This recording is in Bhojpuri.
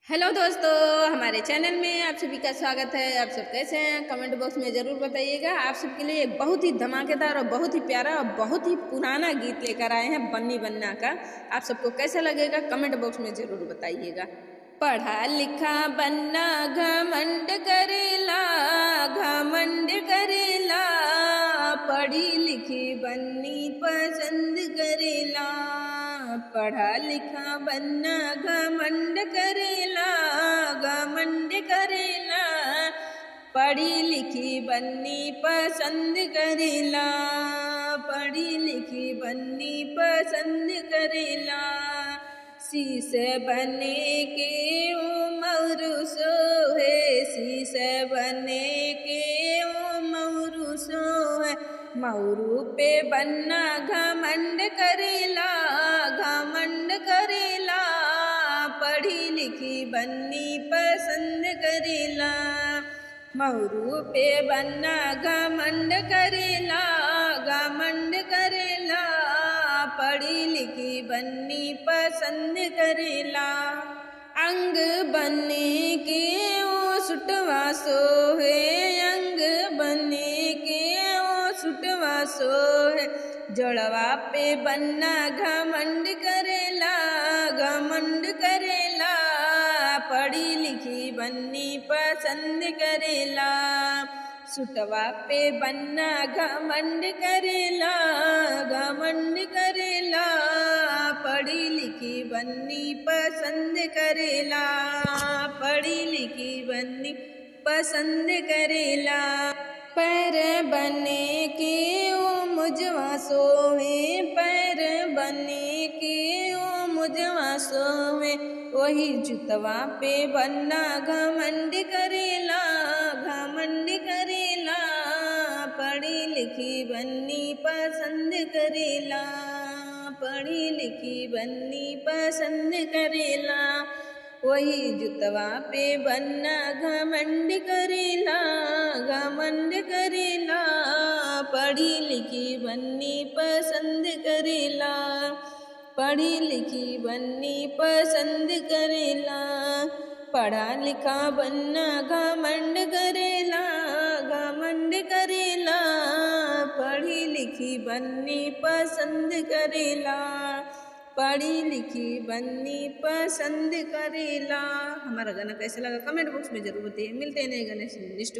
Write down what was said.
हेलो दोस्तों, हमारे चैनल में आप सभी का स्वागत है। आप सब कैसे हैं? कमेंट बॉक्स में ज़रूर बताइएगा। आप सबके लिए एक बहुत ही धमाकेदार और बहुत ही प्यारा और बहुत ही पुराना गीत लेकर आए हैं बन्नी बन्ना का। आप सबको कैसा लगेगा कमेंट बॉक्स में ज़रूर बताइएगा। पढ़ा लिखा बन्ना घमंड करेला, घमंड करेला, पढ़ी लिखी बन्नी पसंद करेला। पढ़ा लिखा बन्ना घमंड करेला, घमंड करेला, पढ़ी लिखी बन्नी पसंद करेला, पढ़ी लिखी बन्नी पसंद करेला। शीशे बने के ओ मौरू सोहे, शीशे बने के ओ मौरू सोहे, मौरू पे बन्ना घमंड करेला, घमंड करेला, पढ़ी लिखी बन्नी पसंद करेला। मौरू पे बन्ना घमंड करेला, घमंड करेला, पढ़ी लिखी बन्नी पसंद करेला। अंग बने के ओ सुटवा सोहे, अंग बने के ओ सुटवा सोहे, जोड़वा पे बन्ना घमंड करेला, घमंड करेला, पढ़ी लिखी बन्नी पसंद करेला। सुटवा पे बन्ना घमंड करेला, घमंड करेला, पढ़ी लिखी बन्नी पसंद करेला, पढ़ी लिखी बन्नी पसंद करेला। पैर बने के ओ मुझवा सोहे, पैर बने के ओ मुझवा सोहे, वही जुतवा पे बन्ना घमंड करेला, घमंड करेला, पढ़ी लिखी बन्नी पसंद करेला, पढ़ी लिखी बन्नी पसंद करेला। वही जुतवा पे बन्ना घमंड करेला, घमंड करेला, पढ़ी लिखी बन्नी पसंद करेला, पढ़ी लिखी बन्नी पसंद करेला। पढ़ा लिखा बन्ना घमंड करेला, घमंड करेला, पढ़ी लिखी बन्नी पसंद करेला, पढ़ी लिखी बन्नी पसंद करेला। हमारा गाना कैसा लगा कमेंट बॉक्स में जरूर बताइए। मिलते हैं नए गाने से नेक्स्ट